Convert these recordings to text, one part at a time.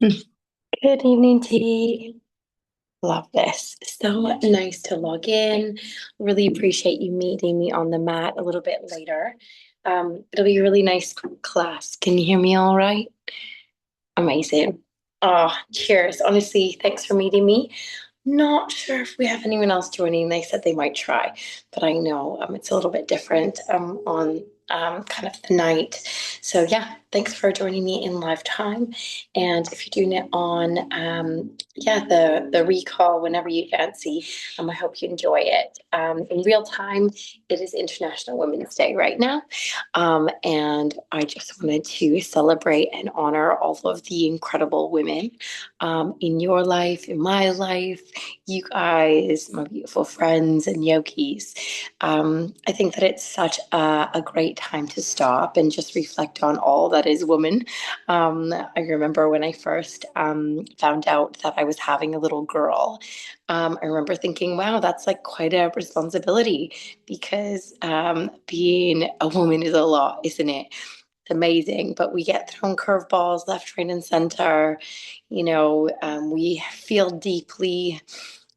Good evening, T. Love this. So nice to log in. Really appreciate you meeting me on the mat a little bit later. It'll be a really nice class. Can you hear me all right? Amazing. Oh, cheers. Honestly, thanks for meeting me. Not sure if we have anyone else joining. They said they might try, but I know it's a little bit different on kind of the night. So yeah, thanks for joining me in live time. And if you're doing it on the recall whenever you fancy, I hope you enjoy it. In real time, it is International Women's Day right now, and I just wanted to celebrate and honor all of the incredible women in your life, in my life, you guys, my beautiful friends and yogis. I think that it's such a great time to stop and just reflect on all that is woman. I remember when I first found out that I was having a little girl. I remember thinking, wow, that's like quite a responsibility because being a woman is a lot, isn't it? It's amazing, but we get thrown curveballs left, right, and center. We feel deeply,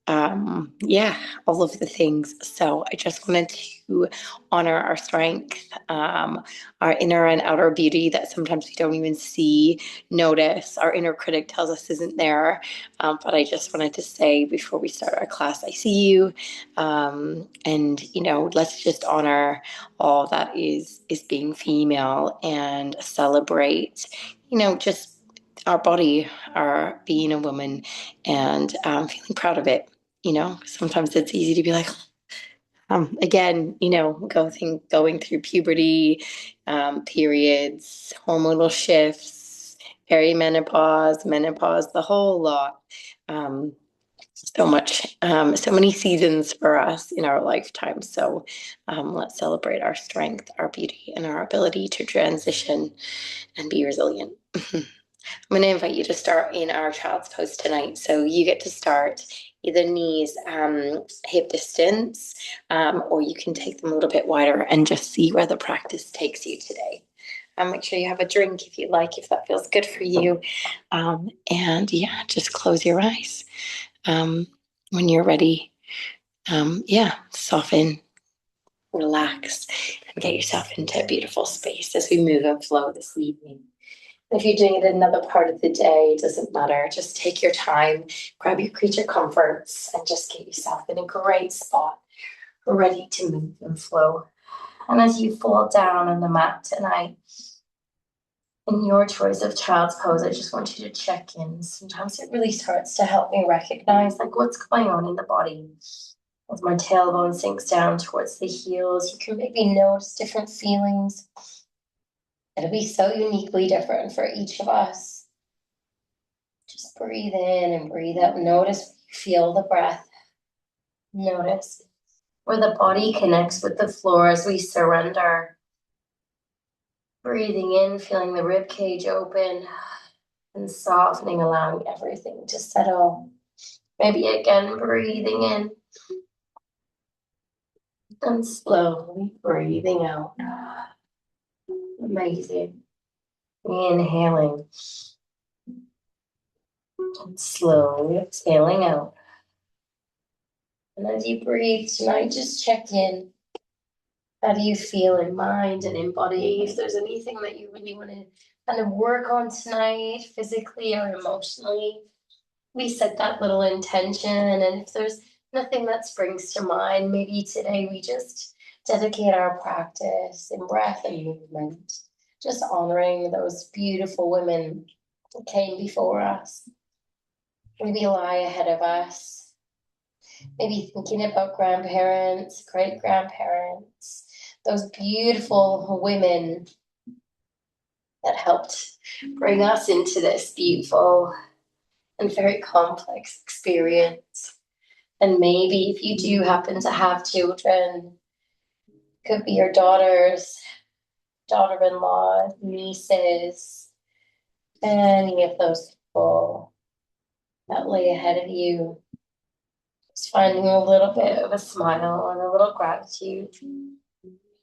yeah, all of the things. So I just wanted to honor our strength, our inner and outer beauty that sometimes we don't even see, notice. Our inner critic tells us isn't there. But I just wanted to say before we start our class, I see you. And let's just honor all that is being female and celebrate, just our body, our being a woman, and feeling proud of it. Sometimes it's easy to be like, again, going through puberty, periods, hormonal shifts, perimenopause, menopause, the whole lot. Um, so much, so many seasons for us in our lifetime. So let's celebrate our strength, our beauty, and our ability to transition and be resilient. I'm going to invite you to start in our child's pose tonight. So you get to start either knees hip distance, or you can take them a little bit wider and just see where the practice takes you today. Make sure you have a drink if you like, if that feels good for you. And yeah, just close your eyes when you're ready. Soften, relax, and get yourself into a beautiful space as we move and flow this evening. If you're doing it another part of the day, it doesn't matter. Just take your time, grab your creature comforts, and just get yourself in a great spot, ready to move and flow. And as you fall down on the mat tonight, in your choice of child's pose, I just want you to check in. Sometimes it really starts to help me recognize like what's going on in the body. As my tailbone sinks down towards the heels, you can maybe notice different feelings. It'll be so uniquely different for each of us. Just breathe in and breathe out. Notice, feel the breath. Notice where the body connects with the floor as we surrender. Breathing in, feeling the rib cage open and softening, allowing everything to settle. Maybe again, breathing in and slowly breathing out. Amazing. Inhaling and slowly exhaling out. And as you breathe tonight, just check in. How do you feel in mind and in body? If there's anything that you really want to kind of work on tonight, physically or emotionally, we set that little intention. And if there's nothing that springs to mind, maybe today we just dedicate our practice in breath and movement, just honoring those beautiful women that came before us, maybe lie ahead of us, maybe thinking about grandparents, great grandparents, those beautiful women that helped bring us into this beautiful and very complex experience. And maybe if you do happen to have children, could be your daughters, daughter-in-law, nieces, any of those people that lay ahead of you. Just finding a little bit of a smile and a little gratitude,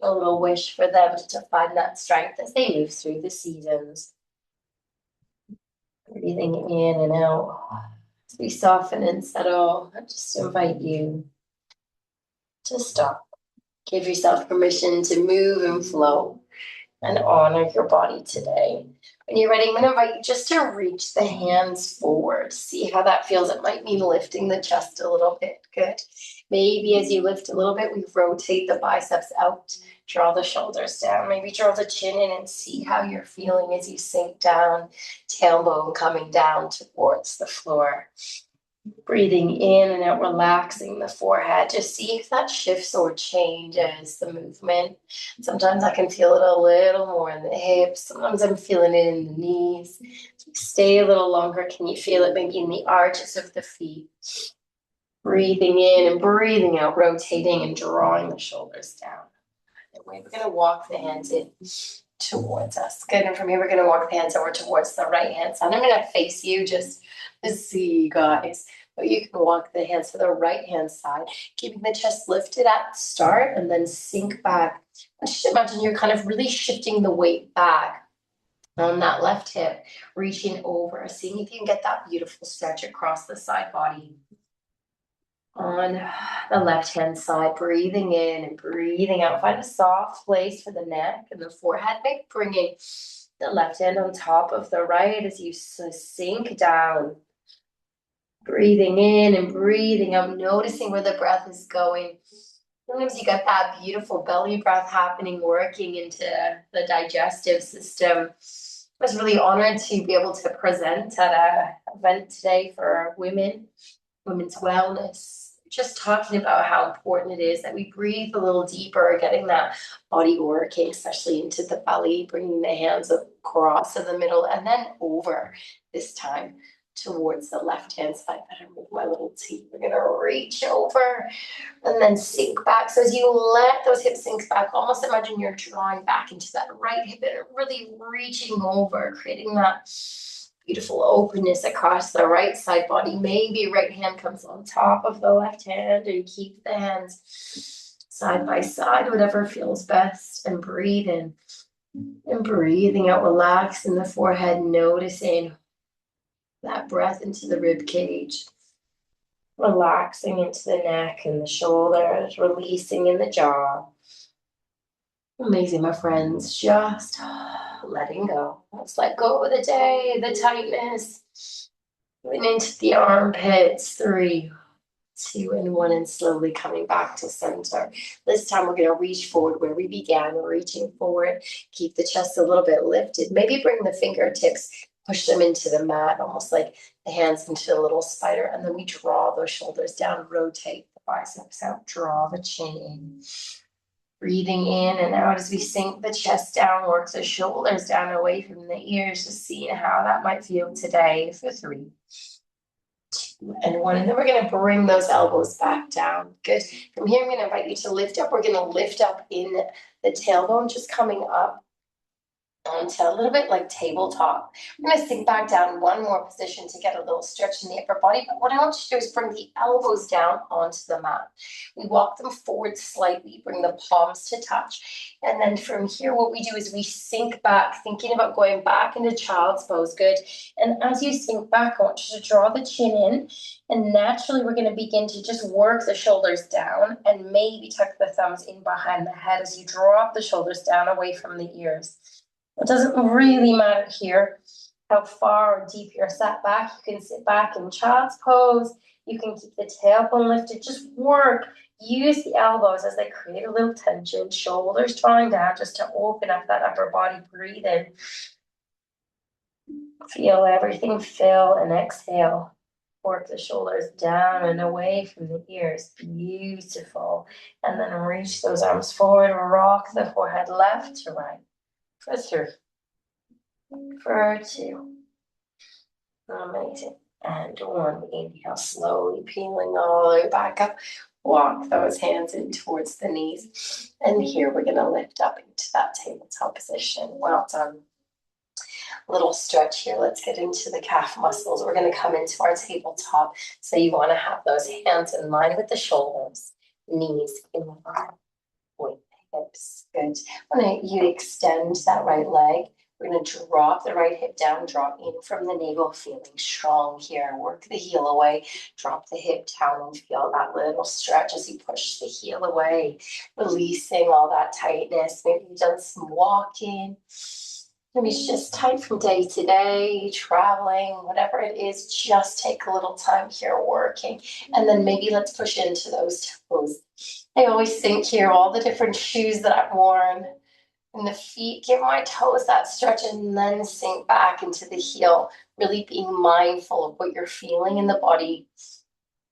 a little wish for them to find that strength as they move through the seasons. Breathing in and out. As we soften and settle, I just invite you to stop. Give yourself permission to move and flow and honor your body today. When you're ready, I'm going to invite you just to reach the hands forward. See how that feels. It might mean lifting the chest a little bit. Good. Maybe as you lift a little bit, we rotate the biceps out, draw the shoulders down. Maybe draw the chin in and see how you're feeling as you sink down, tailbone coming down towards the floor. Breathing in and out, relaxing the forehead. Just see if that shifts or changes the movement. Sometimes I can feel it a little more in the hips. Sometimes I'm feeling it in the knees. Stay a little longer. Can you feel it maybe in the arches of the feet? Breathing in and breathing out, rotating and drawing the shoulders down. We're going to walk the hands in towards us. Good. And from here, we're going to walk the hands over towards the right hand side. I'm going to face you just to see you guys. But you can walk the hands to the right hand side, keeping the chest lifted at the start and then sink back. Just imagine you're kind of really shifting the weight back on that left hip, reaching over, seeing if you can get that beautiful stretch across the side body. On the left-hand side, breathing in and breathing out. Find a soft place for the neck and the forehead. Maybe bringing the left hand on top of the right as you sink down. Breathing in and breathing out, noticing where the breath is going. Sometimes you got that beautiful belly breath happening, working into the digestive system. I was really honored to be able to present at an event today for women's wellness. Just talking about how important it is that we breathe a little deeper, getting that body working, especially into the belly, bringing the hands across to the middle and then over this time towards the left-hand side. Better move my little teeth. We're going to reach over and then sink back. So as you let those hips sink back, almost imagine you're drawing back into that right hip and really reaching over, creating that beautiful openness across the right side body. Maybe right hand comes on top of the left hand, and keep the hands side by side, whatever feels best. And breathe in and breathing out, relax in the forehead, noticing that breath into the rib cage, relaxing into the neck and the shoulders, releasing in the jaw. Amazing, my friends. Just letting go. Let's let go of the day, the tightness. Going into the armpits. 3, 2, and 1, and slowly coming back to center. This time we're going to reach forward where we began, reaching forward. Keep the chest a little bit lifted. Maybe bring the fingertips, push them into the mat, almost like the hands into a little spider. And then we draw those shoulders down, rotate the biceps out, draw the chin in. Breathing in and out as we sink the chest down, work the shoulders down away from the ears, just seeing how that might feel today for 3, 2, and 1. And then we're going to bring those elbows back down. Good. From here, I'm going to invite you to lift up. We're going to lift up in the tailbone, just coming up onto a little bit like tabletop. We're going to sink back down, one more position to get a little stretch in the upper body. But what I want you to do is bring the elbows down onto the mat. We walk them forward slightly, bring the palms to touch. And then from here, what we do is we sink back, thinking about going back into child's pose. Good. And as you sink back, I want you to draw the chin in. And naturally, we're going to begin to just work the shoulders down and maybe tuck the thumbs in behind the head as you drop the shoulders down away from the ears. It doesn't really matter here how far or deep you're sat back. You can sit back in child's pose. You can keep the tailbone lifted. Just work. Use the elbows as they create a little tension. Shoulders drawing down just to open up that upper body. Breathe in. Feel everything fill and exhale. Work the shoulders down and away from the ears. Beautiful. And then reach those arms forward. Rock the forehead left to right. For 3, for 2, amazing, and 1. Inhale, slowly peeling all the way back up. Walk those hands in towards the knees. And here we're going to lift up into that tabletop position. Well done. Little stretch here. Let's get into the calf muscles. We're going to come into our tabletop. So you want to have those hands in line with the shoulders, knees in line with hips. Good. When you extend that right leg, We're going to drop the right hip down, drop in from the navel, feeling strong here. Work the heel away, drop the hip down and feel that little stretch as you push the heel away, releasing all that tightness. Maybe you've done some walking. Maybe it's just tight from day to day, traveling, whatever it is, just take a little time here working. And then maybe let's push into those toes. I always think here, all the different shoes that I've worn, and the feet, give my toes that stretch and then sink back into the heel, really being mindful of what you're feeling in the body,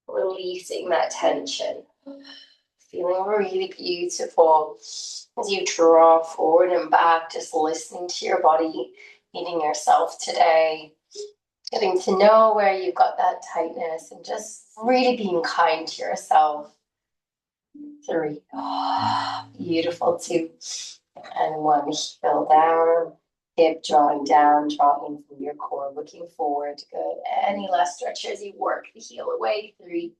releasing that tension. Feeling really beautiful as you draw forward and back, just listening to your body, meeting yourself today, getting to know where you've got that tightness and just really being kind to yourself. 3, beautiful. 2, and 1, heel down, hip drawing down, drawing from your core, looking forward. Good. Any last stretch as you work the heel away. 3,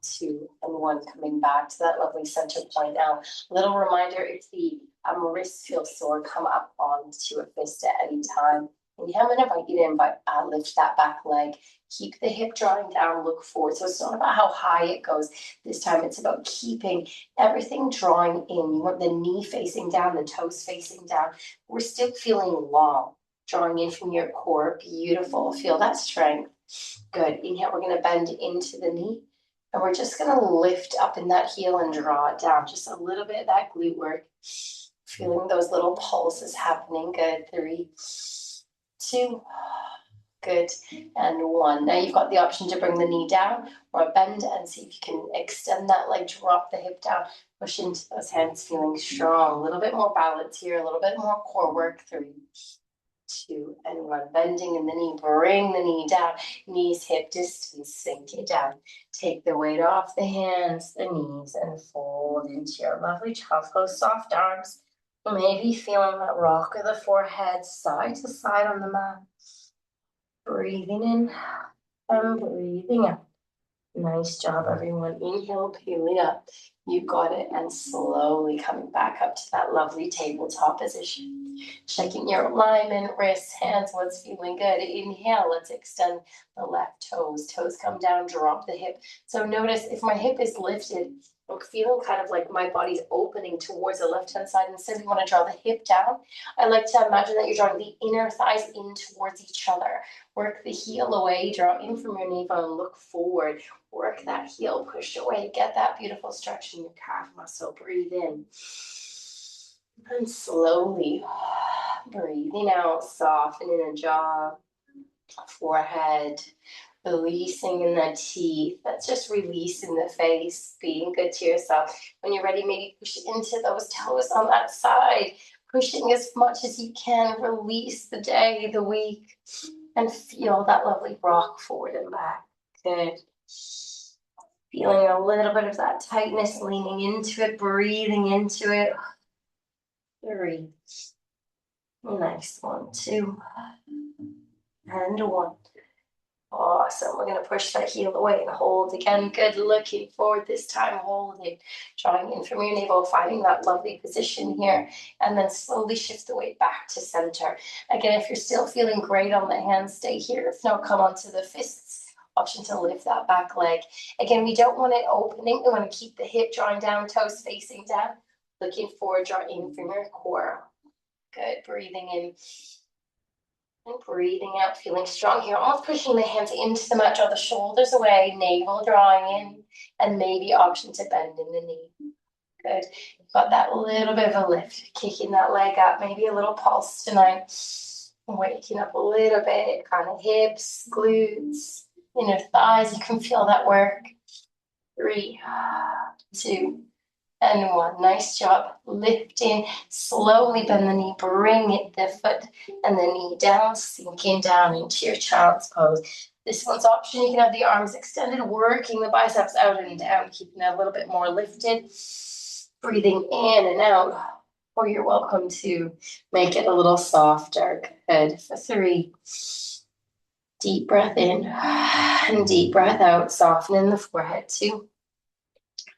2, and 1, coming back to that lovely center point. Now, little reminder, if the wrists feel sore, come up onto a fist at any time. And I'm going to invite you to lift that back leg. Keep the hip drawing down, look forward. So it's not about how high it goes. This time it's about keeping everything drawing in. You want the knee facing down, the toes facing down. We're still feeling long, drawing in from your core. Beautiful. Feel that strength. Good. Inhale, we're going to bend into the knee. And we're just going to lift up in that heel and draw it down. Just a little bit of that glute work. Feeling those little pulses happening. Good. 3, 2, good, and 1. Now you've got the option to bring the knee down or bend and see if you can extend that leg, drop the hip down, push into those hands, feeling strong. A little bit more balance here, a little bit more core work. 3, 2, and 1. Bending in the knee, bring the knee down, knees hip distance, sink it down. Take the weight off the hands, the knees, and fold into your lovely child's pose, soft arms. Maybe feeling that rock of the forehead side to side on the mat. Breathing in and breathing out. Nice job, everyone. Inhale, peel it up. You got it. And slowly coming back up to that lovely tabletop position. Checking your alignment, wrists, hands, what's feeling good. Inhale, let's extend the left toes. Toes come down, drop the hip. So notice if my hip is lifted, I'm feeling kind of like my body's opening towards the left-hand side. Instead, we want to draw the hip down. I like to imagine that you're drawing the inner thighs in towards each other. Work the heel away, draw in from your navel and look forward. Work that heel, push away, get that beautiful stretch in your calf muscle. Breathe in. And slowly breathing out, softening the jaw, forehead, releasing in the teeth. That's just releasing the face, being good to yourself. When you're ready, maybe push into those toes on that side, pushing as much as you can. Release the day, the week, and feel that lovely rock forward and back. Good. Feeling a little bit of that tightness, leaning into it, breathing into it. 3. Nice. 1, 2, and 1. Awesome. We're going to push that heel away and hold again. Good. Looking forward this time, holding, drawing in from your navel, finding that lovely position here, and then slowly shift the weight back to center. Again, if you're still feeling great on the hands, stay here. If not, come onto the fists. Option to lift that back leg. Again, we don't want it opening. We want to keep the hip drawing down, toes facing down. Looking forward, draw in from your core. Good. Breathing in. And breathing out, feeling strong here. Almost pushing the hands into the mat, draw the shoulders away, navel drawing in, and maybe option to bend in the knee. Good. Got that little bit of a lift, kicking that leg up, maybe a little pulse tonight. Waking up a little bit, kind of hips, glutes, inner thighs. You can feel that work. 3, 2, and 1. Nice job. Lifting, slowly bend the knee, bring it, the foot and the knee down, sinking down into your child's pose. This one's option. You can have the arms extended, working the biceps out and down, keeping it a little bit more lifted. Breathing in and out. Or you're welcome to make it a little softer. Good. For 3. Deep breath in and deep breath out, softening the forehead. 2.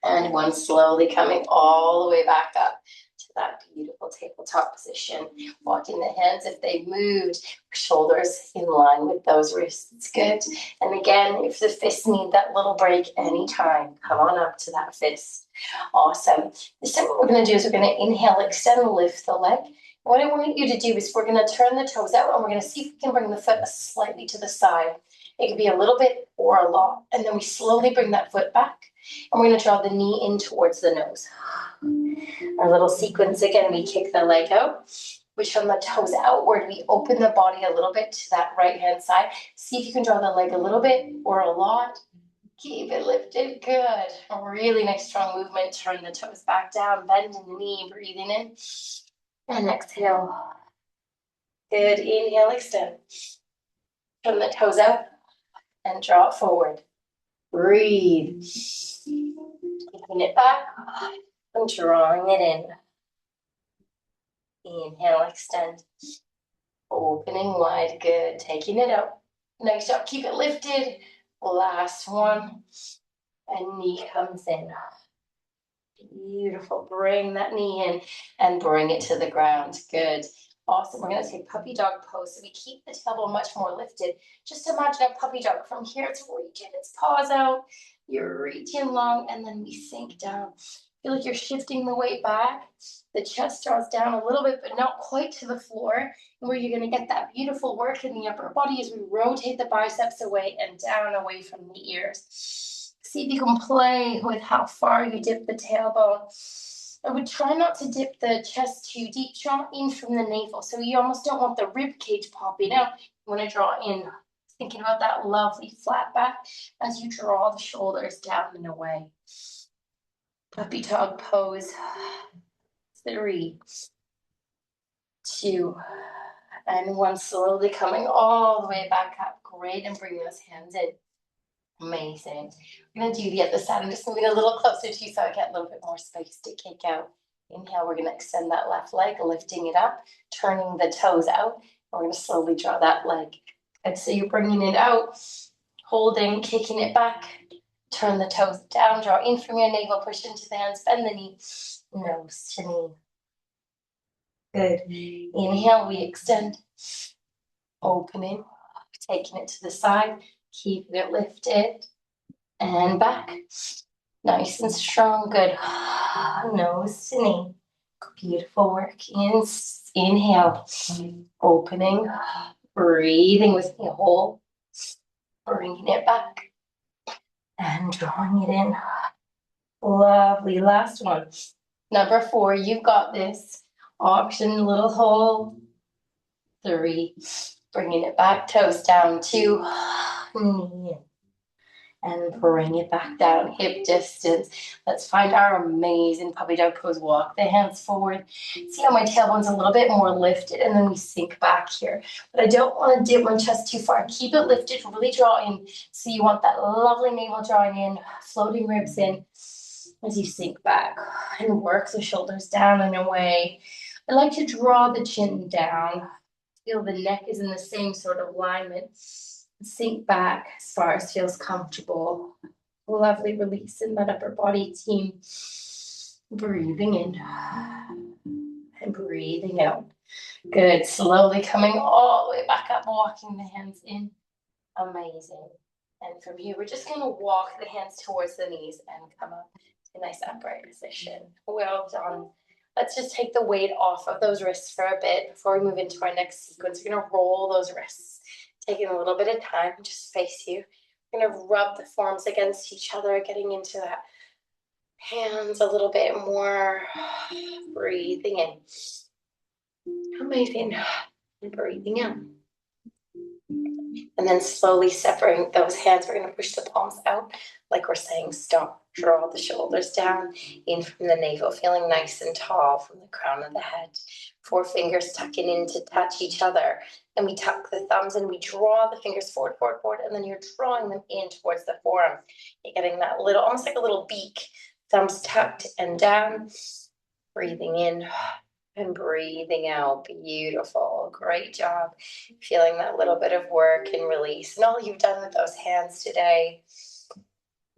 And 1, slowly coming all the way back up to that beautiful tabletop position. Walking the hands, if they moved, shoulders in line with those wrists. Good. And again, if the fists need that little break anytime, come on up to that fist. Awesome. This time what we're going to do is we're going to inhale, extend, lift the leg. What I want you to do is we're going to turn the toes out and we're going to see if we can bring the foot slightly to the side. It could be a little bit or a lot. And then we slowly bring that foot back and we're going to draw the knee in towards the nose. Our little sequence again, we kick the leg out. We turn the toes outward. We open the body a little bit to that right hand side. See if you can draw the leg a little bit or a lot. Keep it lifted. Good. A really nice strong movement. Turn the toes back down. Bend in the knee. Breathing in. And exhale. Good. Inhale, extend. Turn the toes out and draw it forward. Breathe. Keeping it back and drawing it in. Inhale, extend. Opening wide. Good. Taking it out. Nice job. Keep it lifted. Last one. And knee comes in. Beautiful. Bring that knee in and bring it to the ground. Good. Awesome. We're going to take puppy dog pose. So we keep the tailbone much more lifted. Just imagine a puppy dog. From here, it's reaching its paws out. You're reaching long, and then we sink down. Feel like you're shifting the weight back. The chest draws down a little bit, but not quite to the floor. And where you're going to get that beautiful work in the upper body as we rotate the biceps away and down away from the ears. See if you can play with how far you dip the tailbone. I would try not to dip the chest too deep. Draw in from the navel. So you almost don't want the rib cage popping out. You want to draw in. Thinking about that lovely flat back as you draw the shoulders down and away. Puppy dog pose. 3, 2, and 1. Slowly coming all the way back up. Great. And bring those hands in. Amazing. We're going to do the other side. I'm just moving a little closer to you so I get a little bit more space to kick out. Inhale, we're going to extend that left leg, lifting it up, turning the toes out. We're going to slowly draw that leg. And so you're bringing it out, holding, kicking it back, turn the toes down, draw in from your navel, push into the hands, bend the knee, nose to knee. Good. Inhale, we extend, opening, taking it to the side. Keeping it lifted and back. Nice and strong. Good. Nose to knee. Beautiful work. Inhale. Opening. Breathing with me whole. Bringing it back. And drawing it in. Lovely. Last one. Number 4. You've got this. Option, little hole. 3. Bringing it back. Toes down. 2. Knee in. And bring it back down, hip distance. Let's find our amazing puppy dog pose. Walk the hands forward. See how my tailbone's a little bit more lifted, and then we sink back here. But I don't want to dip my chest too far. Keep it lifted, really draw in. So you want that lovely navel drawing in, floating ribs in as you sink back and work the shoulders down and away. I like to draw the chin down. Feel the neck is in the same sort of alignment. Sink back as far as feels comfortable. Lovely release in that upper body, team. Breathing in and breathing out. Good. Slowly coming all the way back up, walking the hands in. Amazing. And from here, we're just going to walk the hands towards the knees and come up to a nice upright position. Well done. Let's just take the weight off of those wrists for a bit before we move into our next sequence. We're going to roll those wrists. Taking a little bit of time, just face you. We're going to rub the forearms against each other, getting into that hands a little bit more. Breathing in. Amazing. And breathing out. And then slowly separating those hands. We're going to push the palms out like we're saying stop. Draw the shoulders down, in from the navel, feeling nice and tall from the crown of the head. 4 fingers tucking in to touch each other. And we tuck the thumbs and we draw the fingers forward, forward, forward. And then you're drawing them in towards the forearm. You're getting that little, almost like a little beak. Thumbs tucked and down. Breathing in and breathing out. Beautiful. Great job. Feeling that little bit of work and release. And all you've done with those hands today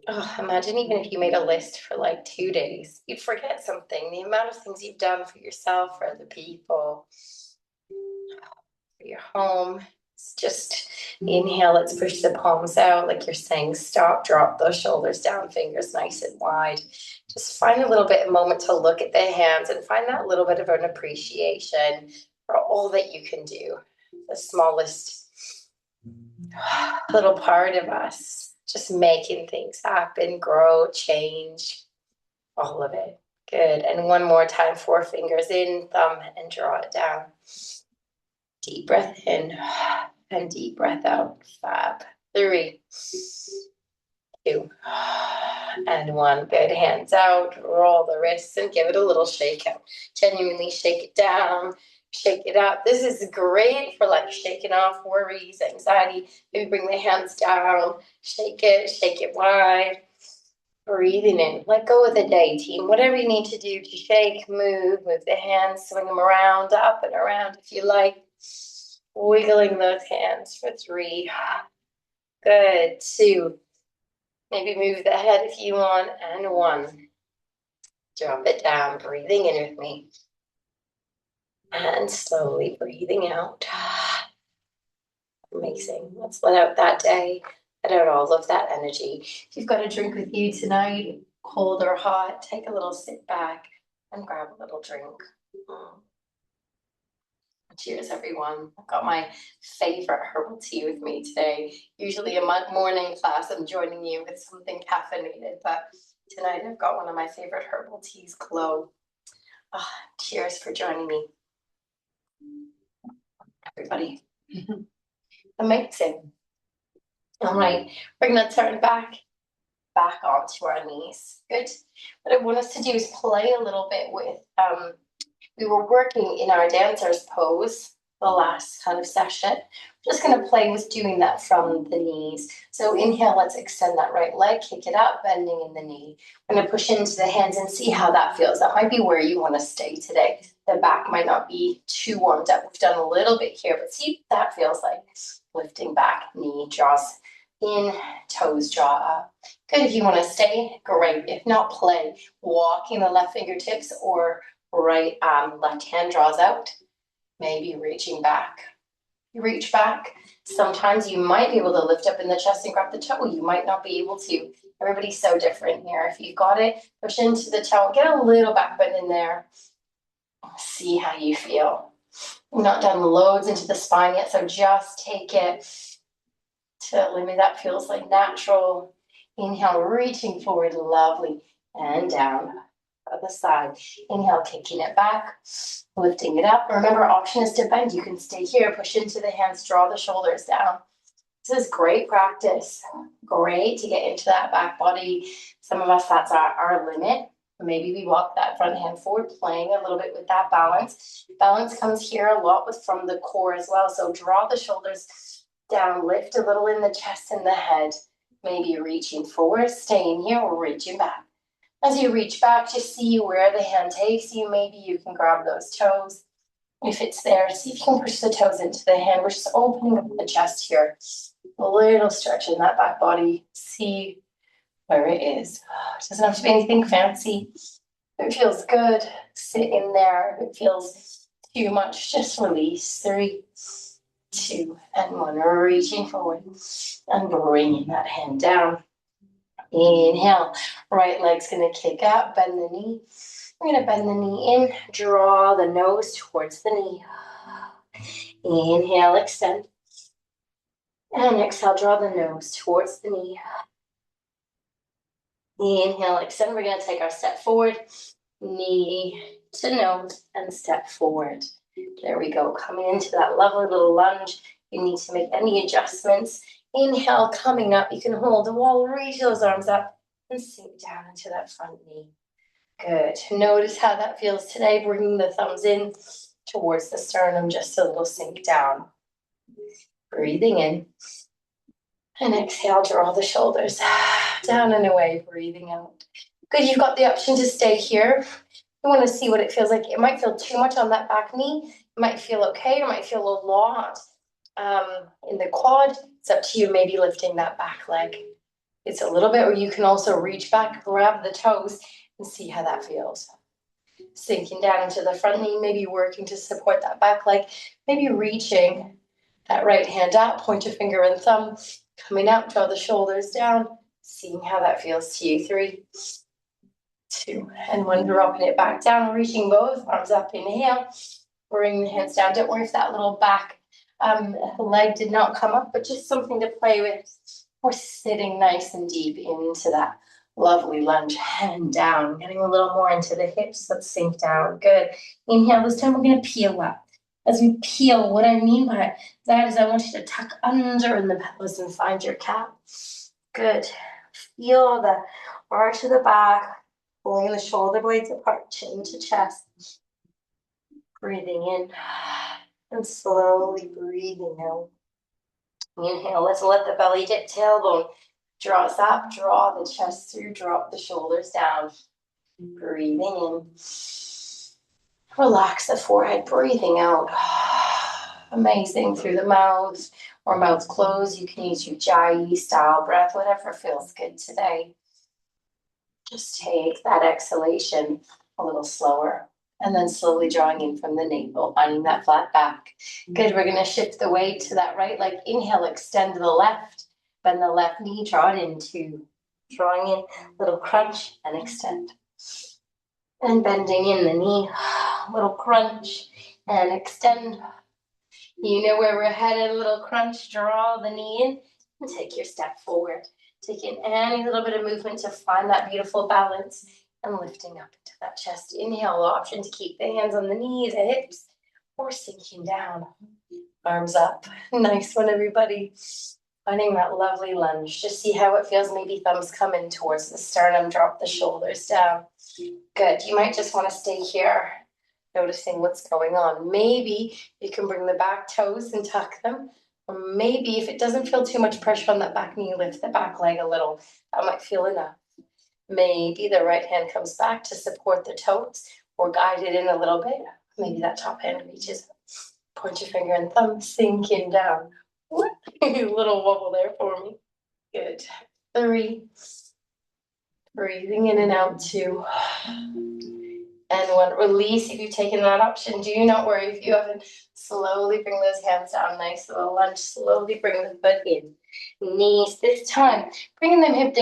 Oh, imagine even if you made a list for like 2 days, you'd forget something. The amount of things you've done for yourself, for other people, for your home. It's just inhale, let's push the palms out, like you're saying, stop, drop those shoulders down, fingers nice and wide. Just find a little bit of moment to look at the hands and find that little bit of an appreciation for all that you can do. The smallest little part of us, just making things happen, grow, change, all of it. Good. And one more time, 4 fingers in, thumb, and draw it down. Deep breath in and deep breath out. Fab. 3, 2, and 1. Good. Hands out. Roll the wrists and give it a little shake out. Genuinely shake it down. Shake it up. This is great for like shaking off worries, anxiety. Maybe bring the hands down. Shake it wide. Breathing in. Let go of the day, team. Whatever you need to do to shake, move the hands, swing them around, up and around if you like. Wiggling those hands for 3. Good. 2. Maybe move the head if you want. And 1. Drop it down. Breathing in with me. And slowly breathing out. Amazing. Let's let out that day. Let out all of that energy. If you've got a drink with you tonight, cold or hot, take a little sit back and grab a little drink. Cheers, everyone. I've got my favorite herbal tea with me today. Usually a morning class, I'm joining you with something caffeinated, but tonight I've got one of my favorite herbal teas, Glow. Oh, cheers for joining me, everybody. Amazing. All right, we're gonna turn back onto our knees. Good. What I want us to do is play a little bit with, we were working in our dancer's pose the last kind of session. Just going to play with doing that from the knees. So inhale, let's extend that right leg, kick it up, bending in the knee. I'm going to push into the hands and see how that feels. That might be where you want to stay today. The back might not be too warmed up. We've done a little bit here, but see what that feels like. Lifting back, knee draws in, toes draw up. Good. If you want to stay, great. If not, play. Walking the left fingertips or right left hand draws out, maybe reaching back. You reach back. Sometimes you might be able to lift up in the chest and grab the toe. You might not be able to. Everybody's so different here. If you've got it, push into the toe. Get a little back bend in there. See how you feel. We've not done loads into the spine yet, so just take it to a limit that feels like natural. Inhale, reaching forward, lovely, and down. Other side. Inhale, kicking it back, lifting it up. Remember, option is to bend. You can stay here, push into the hands, draw the shoulders down. This is great practice. Great to get into that back body. Some of us, that's our limit. Maybe we walk that front hand forward, playing a little bit with that balance. Balance comes here a lot from the core as well. So draw the shoulders down, lift a little in the chest and the head. Maybe reaching forward, staying here, or reaching back. As you reach back, just see where the hand takes you. Maybe you can grab those toes. If it's there, see if you can push the toes into the hand. We're just opening up the chest here. A little stretch in that back body. See where it is. It doesn't have to be anything fancy. If it feels good, sit in there. If it feels too much, just release. 3, 2, and 1. Reaching forward and bringing that hand down. Inhale, right leg's gonna kick up, bend the knee. We're gonna bend the knee in, draw the nose towards the knee. Inhale, extend. And exhale, draw the nose towards the knee. Inhale, extend. We're gonna take our step forward, knee to nose, and step forward. There we go, coming into that lovely little lunge. You need to make any adjustments. Inhale, coming up, you can hold the wall, reach those arms up, and sink down into that front knee. Good. Notice how that feels today, bringing the thumbs in towards the sternum, just a little sink down. Breathing in. And exhale, draw the shoulders down and away, breathing out. Good, you've got the option to stay here. You want to see what it feels like. It might feel too much on that back knee. It might feel okay. It might feel a lot in the quad. It's up to you, maybe lifting that back leg. It's a little bit, or you can also reach back, grab the toes, and see how that feels. Sinking down into the front knee, maybe working to support that back leg, maybe reaching that right hand up, pointer finger and thumb, coming out, draw the shoulders down, seeing how that feels to you. 3, 2, and 1, dropping it back down, reaching both arms up, inhale, bring the hands down. Don't worry if that little back leg did not come up, but just something to play with. We're sitting nice and deep into that lovely lunge, hand down, getting a little more into the hips. Let's sink down. Good. Inhale. This time we're going to peel up. As we peel, what I mean by that is I want you to tuck under in the pelvis and find your cap. Good. Feel the arch of the back, pulling the shoulder blades apart, chin to chest. Breathing in and slowly breathing out. Inhale, let's let the belly dip, tailbone draws up, draw the chest through, drop the shoulders down. Breathing in. Relax the forehead, breathing out. Amazing, through the mouth or mouth closed. You can use your Ujjayi style breath, whatever feels good today. Just take that exhalation a little slower. And then slowly drawing in from the navel, finding that flat back. Good, we're gonna shift the weight to that right leg. Inhale, extend to the left, bend the left knee, draw it into, drawing in, little crunch and extend. And bending in the knee, little crunch and extend. You know where we're headed, a little crunch, draw the knee in, and take your step forward. Taking any little bit of movement to find that beautiful balance. And lifting up into that chest. Inhale, option to keep the hands on the knees, the hips, or sinking down. Arms up. Nice one, everybody. Finding that lovely lunge. Just see how it feels. Maybe thumbs come in towards the sternum. Drop the shoulders down. Good. You might just want to stay here, noticing what's going on. Maybe you can bring the back toes and tuck them. Or maybe if it doesn't feel too much pressure on that back knee, lift the back leg a little. That might feel enough. Maybe the right hand comes back to support the toes or guide it in a little bit. Maybe that top hand reaches up. Point your finger and thumb, sinking down. A little wobble there for me. Good. 3. Breathing in and out. 2. And 1. Release if you've taken that option. Do not worry if you haven't. Slowly bring those hands down. Nice little lunge. Slowly bring the foot in. Knees this time. Bringing them hip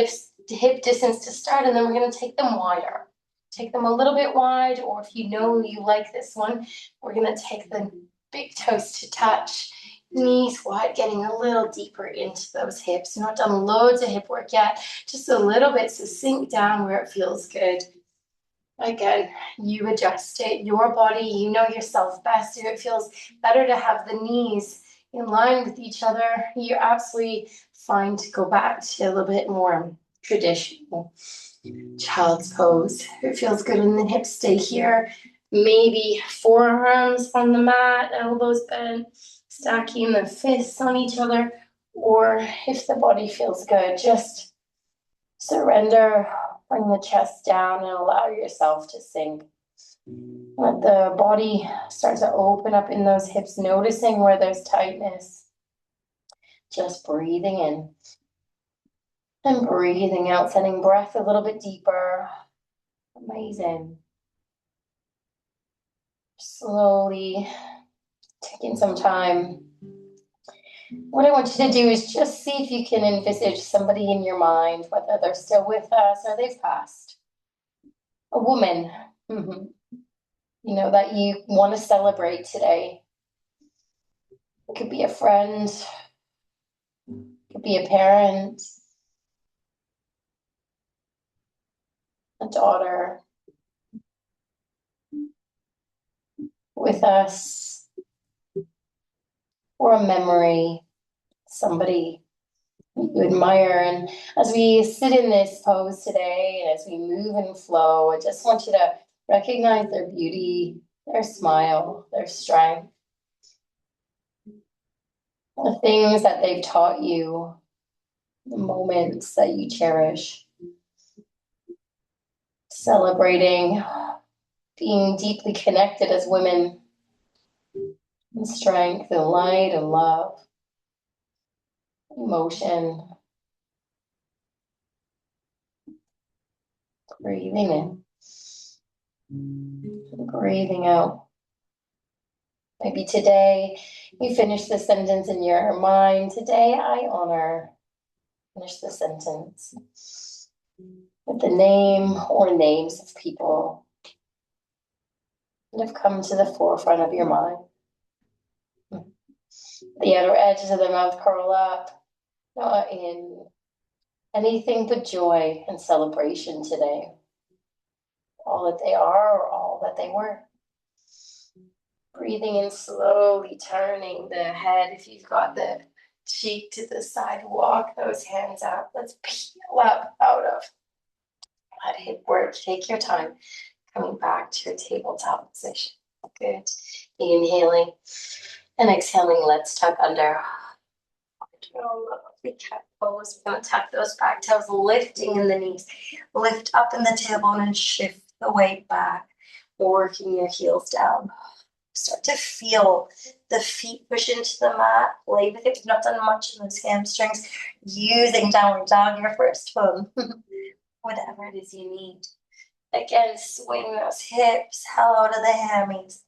distance to start, and then we're going to take them wider. Take them a little bit wide, or if you know you like this one, we're going to take the big toes to touch. Knees wide, getting a little deeper into those hips. You've not done loads of hip work yet, just a little bit, so sink down where it feels good. Again, you adjust it, your body, you know yourself best. If it feels better to have the knees in line with each other, you're absolutely fine to go back to a little bit more traditional child's pose. If it feels good in the hips, stay here. Maybe forearms on the mat, elbows bent, stacking the fists on each other, or if the body feels good, just surrender, bring the chest down and allow yourself to sink. Let the body start to open up in those hips, noticing where there's tightness. Just breathing in and breathing out, sending breath a little bit deeper. Amazing. Slowly taking some time. What I want you to do is just see if you can envisage somebody in your mind, whether they're still with us or they've passed. A woman, you know, that you want to celebrate today. It could be a friend, it could be a parent, a daughter with us, or a memory, somebody you admire. And as we sit in this pose today, and as we move and flow, I just want you to recognize their beauty, their smile, their strength, the things that they've taught you, the moments that you cherish. Celebrating being deeply connected as women, and strength and light and love, emotion. Breathing in. Breathing out. Maybe today you finish the sentence in your mind. Today I honor. Finish the sentence with the name or names of people that have come to the forefront of your mind. The outer edges of the mouth curl up, not in anything but joy and celebration today. All that they are or all that they were. Breathing in slowly, turning the head. If you've got the cheek to the side, walk those hands out. Let's peel up out of that hip work. Take your time coming back to your tabletop position. Good. Inhaling and exhaling. Let's tuck under. Lovely cat pose. We're going to tuck those back toes, lifting in the knees. Lift up in the tailbone and shift the weight back, working your heels down. Start to feel the feet push into the mat. Play with it. We've not done much in those hamstrings. Using downward dog, your first one. Whatever it is you need. Again, swing those hips. Hello to the hammies.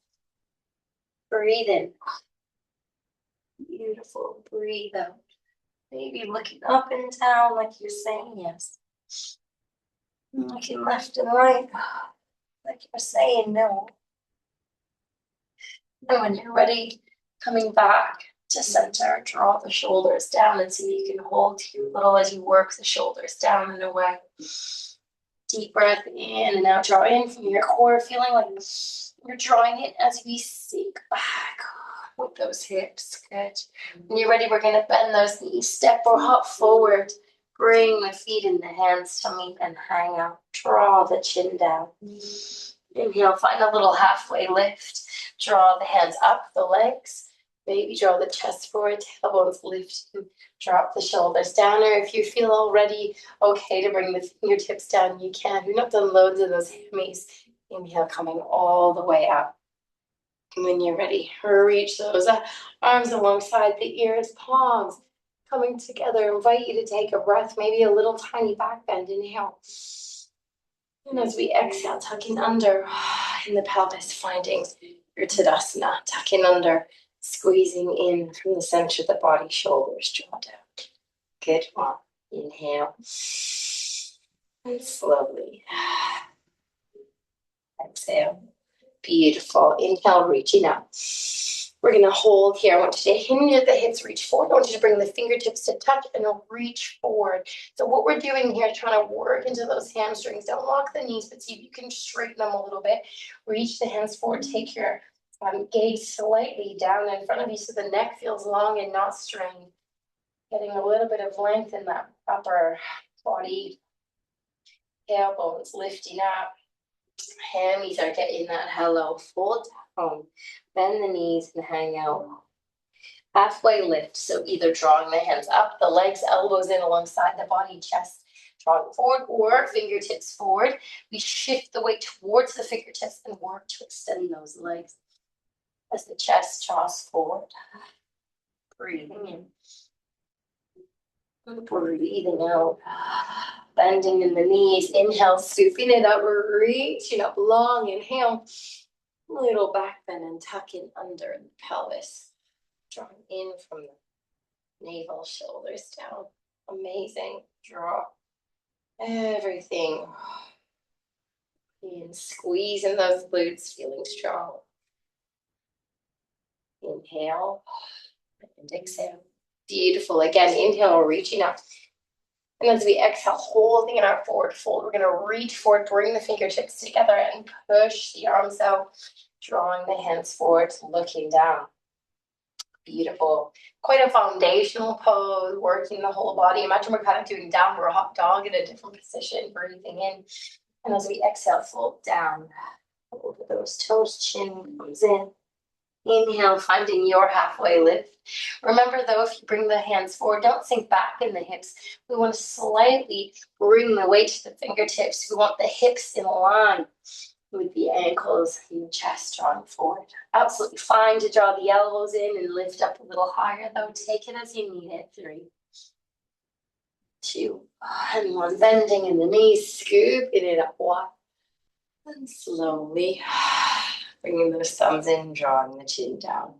Breathe in. Beautiful. Breathe out. Maybe looking up and down like you're saying yes. Looking left and right like you're saying no. And when you're ready, coming back to center, draw the shoulders down and see if you can hold here a little as you work the shoulders down and away. Deep breath in and out. Draw in from your core, feeling like you're drawing it as we sink back with those hips. Good. When you're ready, we're going to bend those knees. Step or hop forward. Bring the feet and the hands to meet and hang out. Draw the chin down. Inhale, find a little halfway lift. Draw the hands up, the legs. Maybe draw the chest forward, tailbones lift. Drop the shoulders down. Or if you feel already okay to bring the fingertips down, you can. We've not done loads of those hammies. Inhale, coming all the way up. When you're ready, reach those arms alongside the ears, palms coming together. Invite you to take a breath, maybe a little tiny back bend. Inhale. And as we exhale, tucking under in the pelvis, finding your Tadasana, tucking under, squeezing in from the center of the body, shoulders draw down. Good one. Inhale. And slowly exhale. Beautiful. Inhale, reaching up. We're going to hold here. I want you to hinge at the hips, reach forward. I want you to bring the fingertips to touch and reach forward. So what we're doing here is trying to work into those hamstrings. Don't lock the knees, but see if you can straighten them a little bit. Reach the hands forward. Take your gaze slightly down in front of you so the neck feels long and not strained. Getting a little bit of length in that upper body. Tailbones lifting up. Hammies are getting that hello. Fold down. Bend the knees and hang out. Halfway lift. So either drawing the hands up, the legs, elbows in alongside the body, chest drawing forward, or fingertips forward. We shift the weight towards the fingertips and work to extend those legs as the chest draws forward. Breathing in. Breathing out. Bending in the knees. Inhale, scooping it up, reaching up long. Inhale. Little back bend and tucking under the pelvis. Drawing in from the navel, shoulders down. Amazing. Draw everything in. Squeezing those glutes, feeling strong. Inhale and exhale. Beautiful. Again, inhale, reaching up. And as we exhale, holding in our forward fold, we're going to reach forward, bring the fingertips together and push the arms out, drawing the hands forward, looking down. Beautiful. Quite a foundational pose, working the whole body. Imagine we're kind of doing downward hot dog in a different position, breathing in. And as we exhale, fold down over those toes, chin comes in. Inhale, finding your halfway lift. Remember though, if you bring the hands forward, don't sink back in the hips. We want to slightly bring the weight to the fingertips. We want the hips in line with the ankles and the chest drawing forward. Absolutely fine to draw the elbows in and lift up a little higher though. Take it as you need it. 3, 2, and 1. Bending in the knees, scooping it up. 1. And slowly bringing those thumbs in, drawing the chin down.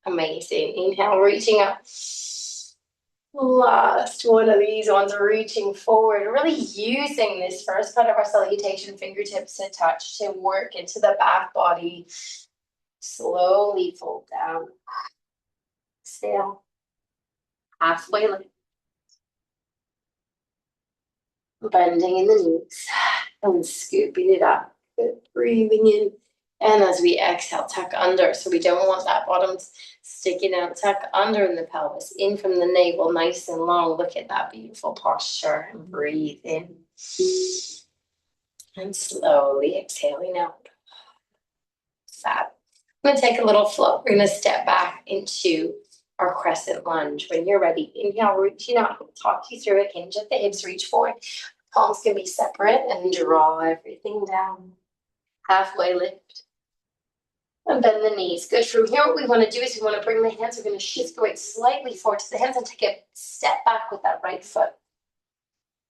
Amazing. Inhale, reaching up. Last one of these ones, reaching forward, really using this first part of our salutation, fingertips to touch, to work into the back body. Slowly fold down. Exhale. Halfway lift. Bending in the knees and scooping it up. Good. Breathing in. And as we exhale, tuck under. So we don't want that bottom sticking out. Tuck under in the pelvis. In from the navel, nice and long. Look at that beautiful posture. And breathe in. And slowly exhaling out. Fab. I'm going to take a little flow. We're going to step back into our crescent lunge. When you're ready, inhale, reaching up. I'll talk you through it. Hinge at the hips, reach forward. Palms can be separate and draw everything down. Halfway lift. And bend the knees. Good. From here, what we want to do is we want to bring the hands. We're going to shift the weight slightly forward to the hands and take a step back with that right foot.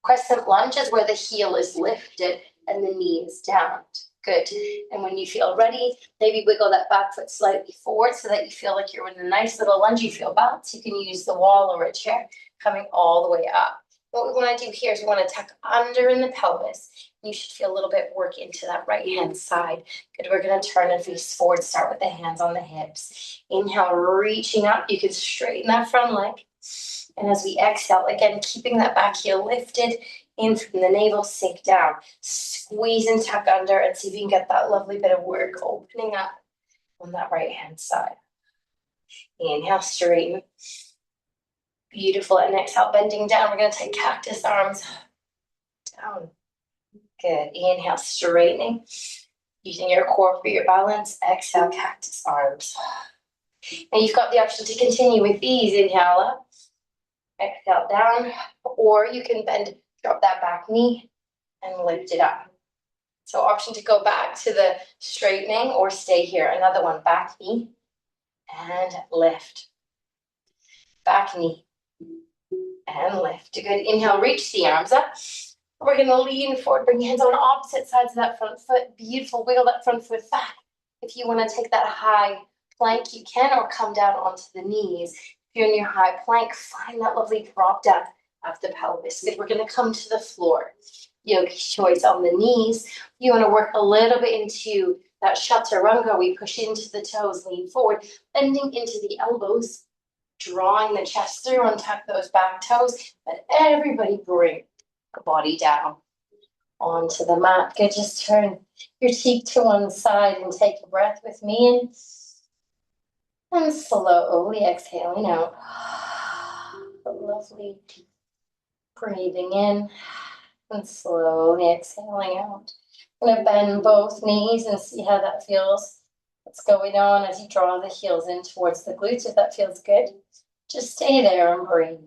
Crescent lunge is where the heel is lifted and the knee is down. Good. And when you feel ready, maybe wiggle that back foot slightly forward so that you feel like you're in a nice little lunge. You feel balanced. You can use the wall or a chair coming all the way up. What we want to do here is we want to tuck under in the pelvis. You should feel a little bit work into that right hand side. Good. We're going to turn and face forward. Start with the hands on the hips. Inhale, reaching up. You can straighten that front leg. And as we exhale, again, keeping that back heel lifted, in from the navel, sink down. Squeeze and tuck under and see if you can get that lovely bit of work opening up on that right hand side. Inhale, straighten. Beautiful. And exhale, bending down. We're going to take cactus arms down. Good. Inhale, straightening. Using your core for your balance. Exhale, cactus arms. And you've got the option to continue with these. Inhale up. Exhale down. Or you can bend, drop that back knee and lift it up. So option to go back to the straightening or stay here. Another one, back knee and lift. Back knee and lift. Good. Inhale, reach the arms up. We're going to lean forward, bring your hands on opposite sides of that front foot. Beautiful. Wiggle that front foot back. If you want to take that high plank, you can, or come down onto the knees. If you're in your high plank, find that lovely drop down of the pelvis. Good. We're going to come to the floor. Yogi choice on the knees. You want to work a little bit into that chaturanga. We push into the toes, lean forward, bending into the elbows, drawing the chest through, untuck those back toes. But everybody bring the body down onto the mat. Good. Just turn your cheek to one side and take a breath with me in. And slowly exhaling out. Lovely. Breathing in. And slowly exhaling out. I'm going to bend both knees and see how that feels. What's going on as you draw the heels in towards the glutes. If that feels good, just stay there and breathe.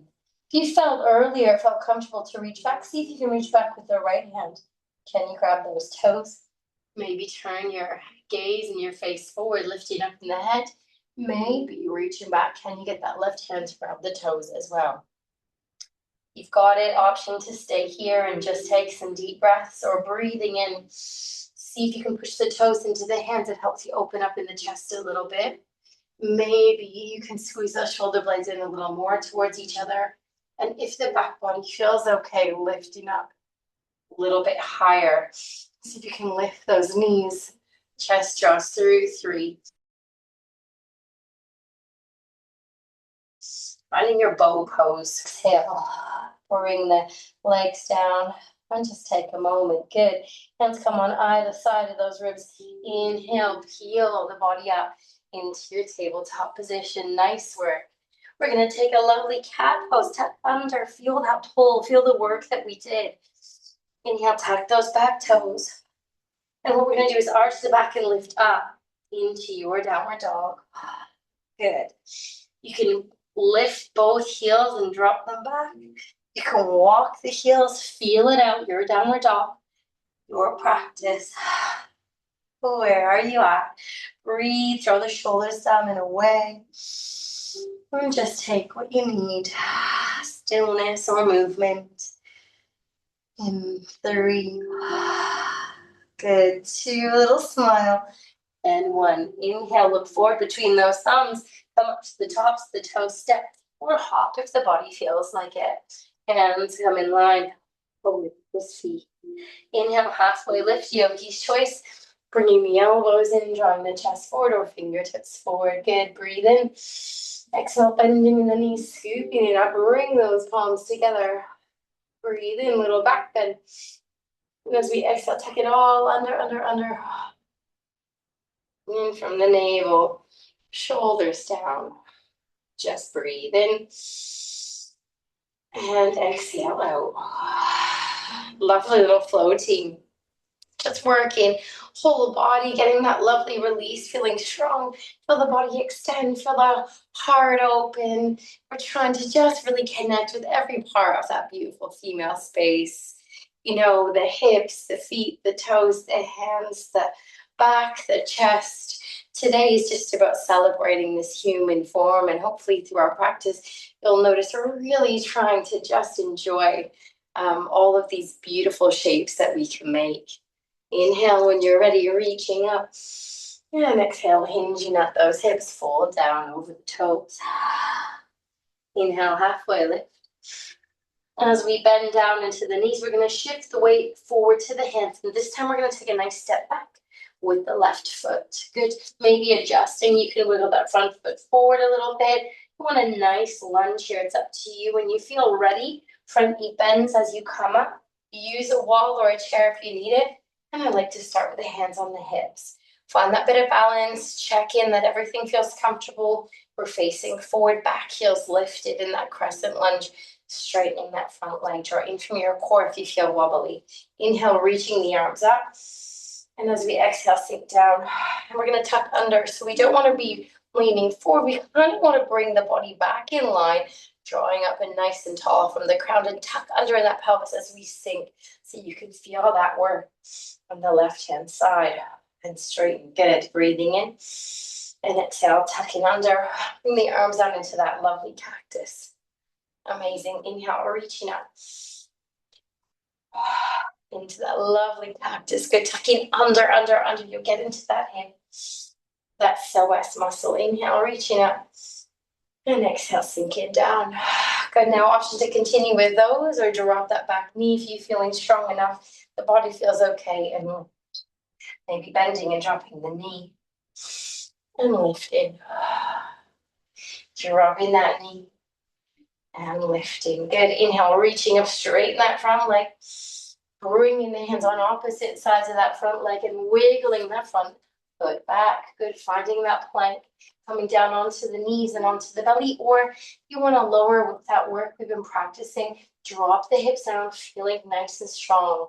If you felt earlier, felt comfortable to reach back, see if you can reach back with the right hand. Can you grab those toes? Maybe turn your gaze and your face forward, lifting up in the head. Maybe reaching back. Can you get that left hand to grab the toes as well? You've got it. Option to stay here and just take some deep breaths, or breathing in. See if you can push the toes into the hands. It helps you open up in the chest a little bit. Maybe you can squeeze those shoulder blades in a little more towards each other. And if the back body feels okay, lifting up a little bit higher. See if you can lift those knees. Chest draws through. 3. Finding your bow pose. Exhale. Bring the legs down and just take a moment. Good. Hands come on either side of those ribs. Inhale, peel the body up into your tabletop position. Nice work. We're going to take a lovely cat pose. Tuck under. Feel that pull. Feel the work that we did. Inhale, tuck those back toes. And what we're going to do is arch the back and lift up into your downward dog. Good. You can lift both heels and drop them back. You can walk the heels, feel it out, your downward dog, your practice. Where are you at? Breathe, throw the shoulders down and away. And just take what you need. stillness or movement. In 3, good, 2, a little smile, and 1. Inhale, look forward between those thumbs, come up to the tops of the toes, step or hop if the body feels like it. Hands come in line, with the feet. Inhale, halfway lift, yogi's choice. Bringing the elbows in, drawing the chest forward or fingertips forward. Good, breathe in. Exhale, bending in the knees, scooping it up, bring those palms together. Breathe in, little back bend. And as we exhale, tuck it all under. In from the navel, shoulders down. Just breathe in. And exhale out. Lovely little flow team. Just working whole body, getting that lovely release, feeling strong. Feel the body extend, feel the heart open. We're trying to just really connect with every part of that beautiful female space. You know, the hips, the feet, the toes, the hands, the back, the chest. Today is just about celebrating this human form, and hopefully through our practice, you'll notice we're really trying to just enjoy all of these beautiful shapes that we can make. Inhale when you're ready, reaching up. And exhale, hinging at those hips, fold down over the toes. Inhale, halfway lift. As we bend down into the knees, we're going to shift the weight forward to the hands. And this time we're going to take a nice step back with the left foot. Good. Maybe adjusting. You can wiggle that front foot forward a little bit. You want a nice lunge here. It's up to you. When you feel ready, front knee bends as you come up. Use a wall or a chair if you need it. And I like to start with the hands on the hips. Find that bit of balance. Check in that everything feels comfortable. We're facing forward, back heels lifted in that crescent lunge. Straightening that front leg, draw in from your core if you feel wobbly. Inhale, reaching the arms up. And as we exhale, sink down. And we're going to tuck under. So we don't want to be leaning forward. We kind of want to bring the body back in line, drawing up and nice and tall from the ground, and tuck under in that pelvis as we sink. So you can feel that work on the left-hand side. And straighten. Good. Breathing in. And exhale, tucking under. Bring the arms out into that lovely cactus. Amazing. Inhale, reaching up into that lovely cactus. Good. Tucking under. You'll get into that hip, that psoas muscle. Inhale, reaching up. And exhale, sinking down. Good. Now, option to continue with those or drop that back knee if you're feeling strong enough. The body feels okay. And maybe bending and dropping the knee. And lifting. Dropping that knee. And lifting. Good. Inhale, reaching up, straighten that front leg. Bringing the hands on opposite sides of that front leg and wiggling that front foot back. Good. Finding that plank. Coming down onto the knees and onto the belly. Or you want to lower with that work we've been practicing. Drop the hips down, feeling nice and strong.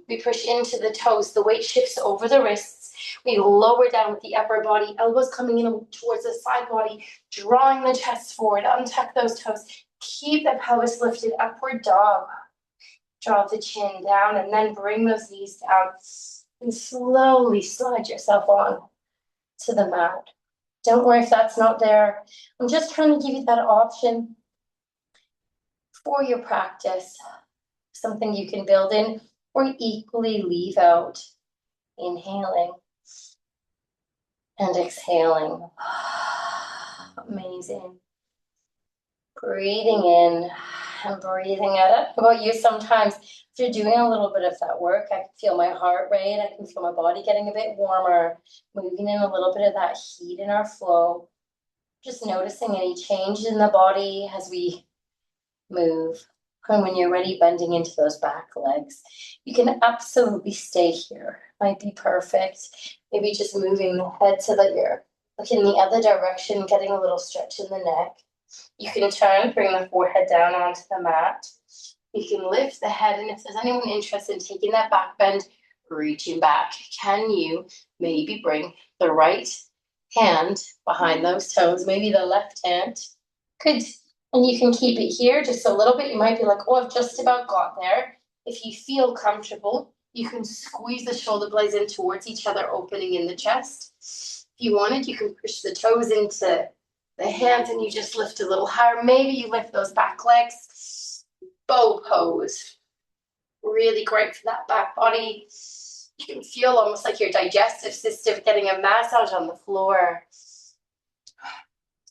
We push into the toes. The weight shifts over the wrists. We lower down with the upper body. Elbows coming in towards the side body. Drawing the chest forward. Untuck those toes. Keep the pelvis lifted, upward dog. Draw the chin down and then bring those knees down and slowly slide yourself on to the mat. Don't worry if that's not there. I'm just trying to give you that option for your practice, something you can build in or equally leave out. Inhaling and exhaling. Amazing. Breathing in and breathing out. How about you? Sometimes if you're doing a little bit of that work, I can feel my heart rate. I can feel my body getting a bit warmer, moving in a little bit of that heat in our flow. Just noticing any change in the body as we move. And when you're ready, bending into those back legs. You can absolutely stay here. Might be perfect. Maybe just moving the head so that you're looking the other direction, getting a little stretch in the neck. You can turn, bring the forehead down onto the mat. You can lift the head, and if there's anyone interested in taking that back bend, reaching back, can you maybe bring the right hand behind those toes, maybe the left hand? Good. And you can keep it here just a little bit. You might be like, oh, I've just about got there. If you feel comfortable, you can squeeze the shoulder blades in towards each other, opening in the chest. If you wanted, you can push the toes into the hands and you just lift a little higher. Maybe you lift those back legs. Bow pose. Really great for that back body. You can feel almost like your digestive system getting a massage on the floor.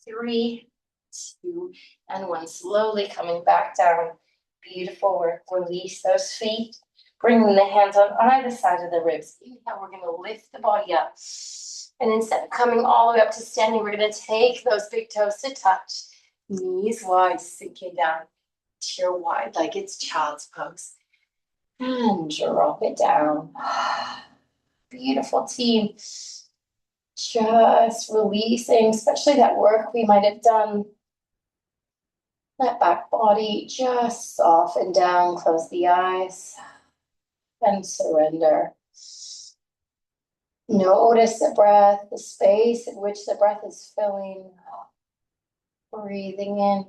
3, 2, and 1. Slowly coming back down. Beautiful work. Release those feet. Bringing the hands on either side of the ribs. Inhale, we're going to lift the body up. And instead of coming all the way up to standing, we're going to take those big toes to touch. Knees wide, sinking down to your wide, like it's child's pose. And drop it down. Beautiful, team. Just releasing, especially that work we might have done. That back body, just soften down, close the eyes, and surrender. Notice the breath, the space in which the breath is filling. Breathing in,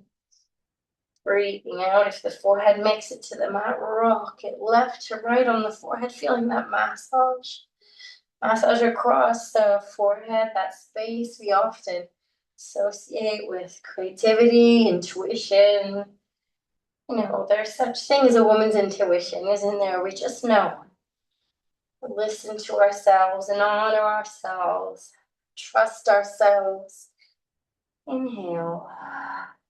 breathing out. If the forehead makes it to the mat, rock it left to right on the forehead, feeling that massage. Massage across the forehead, that space we often associate with creativity, intuition. You know, there's such thing as a woman's intuition, isn't there? We just know. Listen to ourselves and honor ourselves. Trust ourselves. Inhale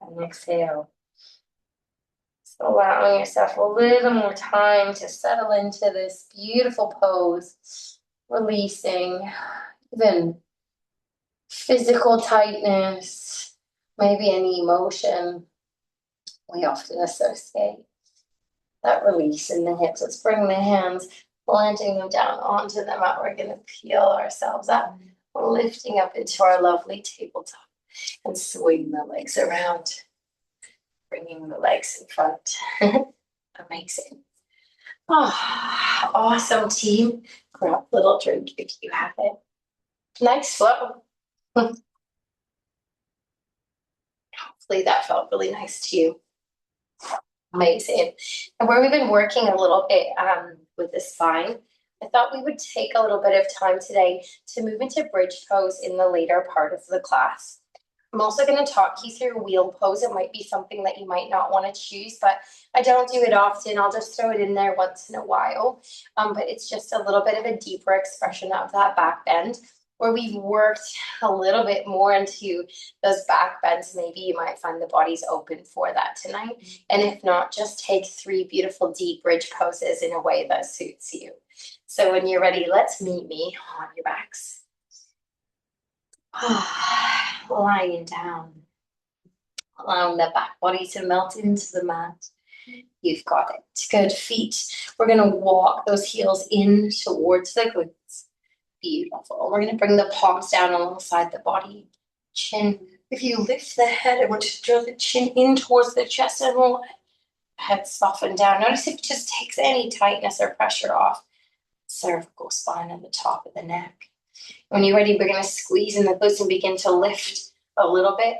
and exhale. So allowing yourself a little more time to settle into this beautiful pose. Releasing even physical tightness, maybe any emotion we often associate. That release in the hips. Let's bring the hands, planting them down onto the mat. We're going to peel ourselves up, lifting up into our lovely tabletop and swing the legs around, bringing the legs in front. Amazing. Oh, awesome, team. Grab a little drink if you have it. Nice flow. Hopefully that felt really nice to you. Amazing. And where we've been working a little bit with the spine, I thought we would take a little bit of time today to move into bridge pose in the later part of the class. I'm also going to talk you through wheel pose. It might be something that you might not want to choose, but I don't do it often. I'll just throw it in there once in a while. But it's just a little bit of a deeper expression of that back bend, where we've worked a little bit more into those back bends. Maybe you might find the body's open for that tonight. And if not, just take 3 beautiful deep bridge poses in a way that suits you. So when you're ready, let's meet me on your backs. Lying down, allowing the back body to melt into the mat. You've got it. Good. Feet. We're going to walk those heels in towards the glutes. Beautiful. We're going to bring the palms down alongside the body. Chin. If you lift the head, I want you to draw the chin in towards the chest and let the head soften down. Notice if it just takes any tightness or pressure off. Cervical spine at the top of the neck. When you're ready, we're going to squeeze in the glutes and begin to lift a little bit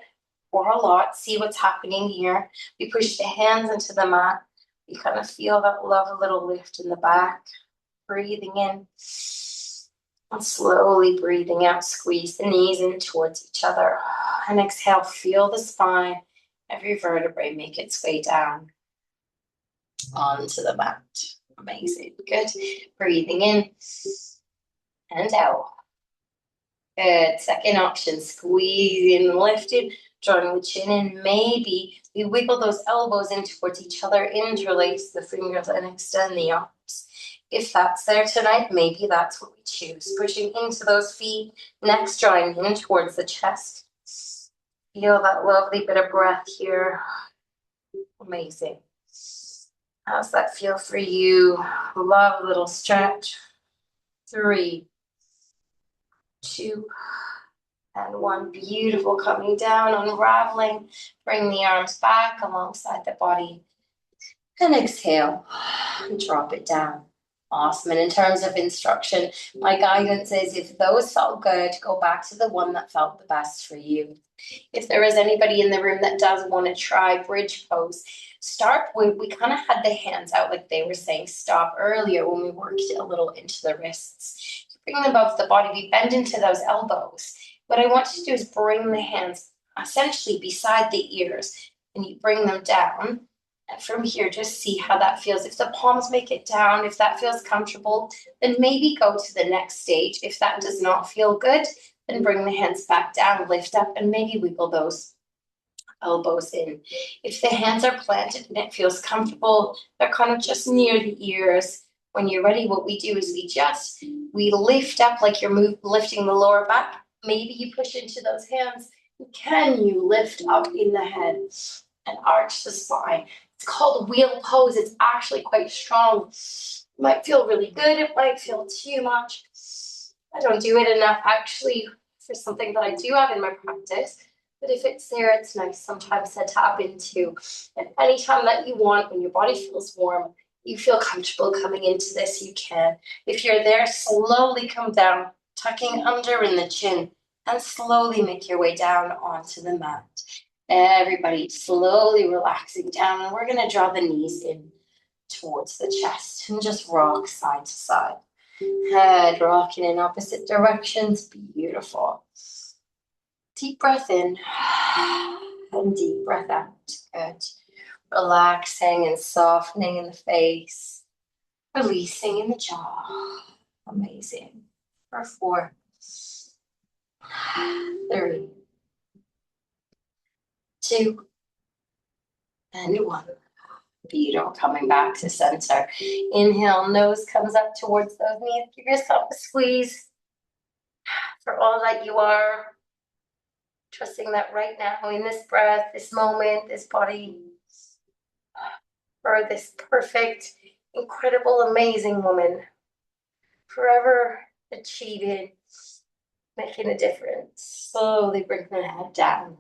or a lot. See what's happening here. We push the hands into the mat. You kind of feel that love, a little lift in the back. Breathing in and slowly breathing out. Squeeze the knees in towards each other. And exhale, feel the spine. Every vertebrae make its way down onto the mat. Amazing. Good. Breathing in and out. Good. Second option, squeezing, lifting, drawing the chin in. Maybe we wiggle those elbows in towards each other, interlace the fingers and extend the arms. If that's there tonight, maybe that's what we choose. Pushing into those feet, next drawing in towards the chest. Feel that lovely bit of breath here. Amazing. How's that feel for you? Love a little stretch. 3, 2, and 1. Beautiful. Coming down, unraveling. Bring the arms back alongside the body. And exhale. And drop it down. Awesome. And in terms of instruction, my guidance is if those felt good, go back to the one that felt the best for you. If there is anybody in the room that does want to try bridge pose, start with, we kind of had the hands out like they were saying stop earlier when we worked a little into the wrists. Bring them above the body. We bend into those elbows. What I want you to do is bring the hands essentially beside the ears, and you bring them down. And from here, just see how that feels. If the palms make it down, if that feels comfortable, then maybe go to the next stage. If that does not feel good, then bring the hands back down, lift up, and maybe wiggle those elbows in. If the hands are planted and it feels comfortable, they're kind of just near the ears. When you're ready, what we do is we lift up like you're lifting the lower back. Maybe you push into those hands. Can you lift up in the head and arch the spine? It's called wheel pose. It's actually quite strong. It might feel really good. It might feel too much. I don't do it enough actually for something that I do have in my practice. But if it's there, it's nice sometimes to tap into. And anytime that you want, when your body feels warm, you feel comfortable coming into this, you can. If you're there, slowly come down, tucking under in the chin, and slowly make your way down onto the mat. Everybody slowly relaxing down, and we're going to draw the knees in towards the chest and just rock side to side. Head rocking in opposite directions. Beautiful. Deep breath in and deep breath out. Good. Relaxing and softening in the face. Releasing in the jaw. Amazing. For 4, 3, 2, and 1. Beautiful. Coming back to center. Inhale, nose comes up towards those knees. Give yourself a squeeze for all that you are. Trusting that right now, in this breath, this moment, this body, for this perfect, incredible, amazing woman, forever achieving, making a difference. Slowly bring the head down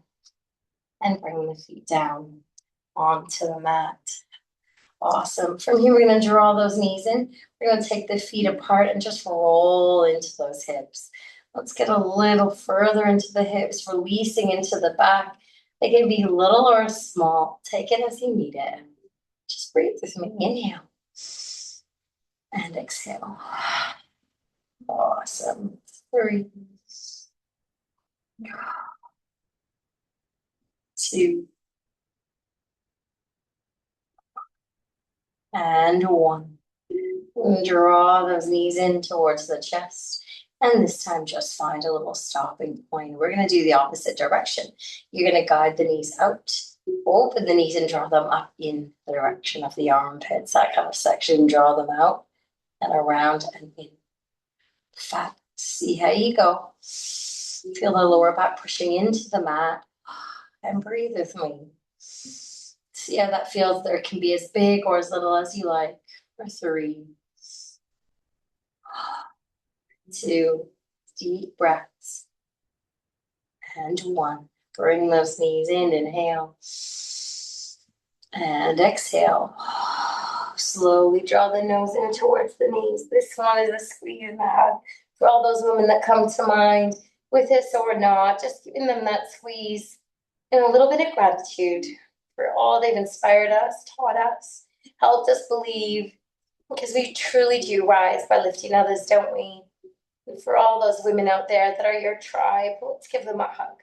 and bring the feet down onto the mat. Awesome. From here, we're going to draw those knees in. We're going to take the feet apart and just roll into those hips. Let's get a little further into the hips, releasing into the back. They can be little or small. Take it as you need it. Just breathe with me. Inhale and exhale. Awesome. 3, 2, and 1. And draw those knees in towards the chest. And this time, just find a little stopping point. We're going to do the opposite direction. You're going to guide the knees out, open the knees and draw them up in the direction of the armpits, that kind of section. Draw them out and around and in. Fat. See how you go. Feel the lower back pushing into the mat. And breathe with me. See how that feels. There can be as big or as little as you like. For 3, 2, deep breaths. And 1. Bring those knees in. Inhale. And exhale. Slowly draw the nose in towards the knees. This one is a squeeze now. For all those women that come to mind, with this or not, just giving them that squeeze and a little bit of gratitude for all they've inspired us, taught us, helped us believe, because we truly do rise by lifting others, don't we? And for all those women out there that are your tribe, let's give them a hug.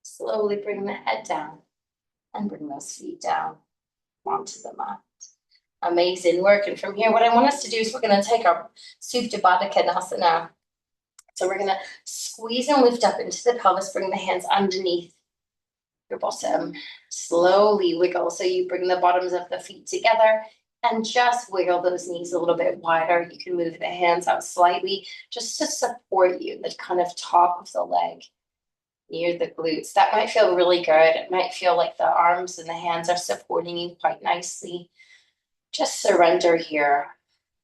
Slowly bring the head down and bring those feet down onto the mat. Amazing work. And from here, what I want us to do is we're going to take our Supta Baddha Konasana. So we're going to squeeze and lift up into the pelvis, bring the hands underneath your bottom. Slowly wiggle. So you bring the bottoms of the feet together and just wiggle those knees a little bit wider. You can move the hands out slightly just to support you, the kind of top of the leg near the glutes. That might feel really good. It might feel like the arms and the hands are supporting you quite nicely. Just surrender here.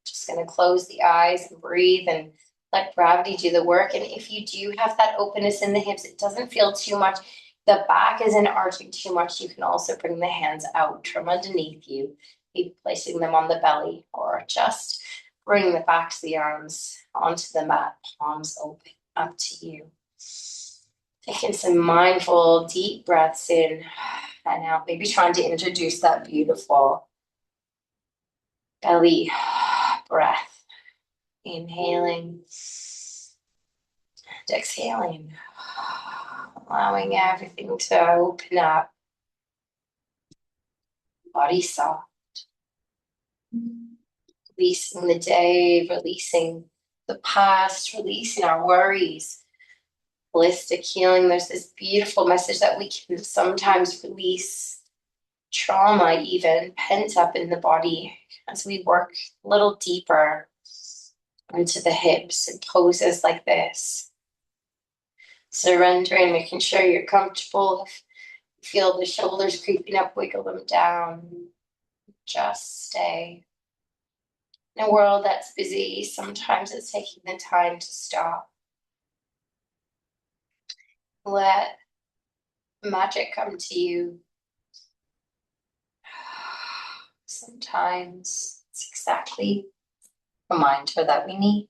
Just going to close the eyes and breathe and let gravity do the work. And if you do have that openness in the hips, it doesn't feel too much, the back isn't arching too much, you can also bring the hands out from underneath you, maybe placing them on the belly, or just bring the backs of the arms onto the mat, palms open, up to you. Taking some mindful, deep breaths in and out, maybe trying to introduce that beautiful belly breath. Inhaling and exhaling. allowing everything to open up. Body soft. Releasing the day, releasing the past, releasing our worries. Holistic healing, there's this beautiful message that we can sometimes release trauma, even pent up in the body, as we work a little deeper into the hips and poses like this. Surrendering, making sure you're comfortable. Feel the shoulders creeping up, wiggle them down. Just stay. In a world that's busy, sometimes it's taking the time to stop. Let magic come to you. Sometimes it's exactly a reminder that we need.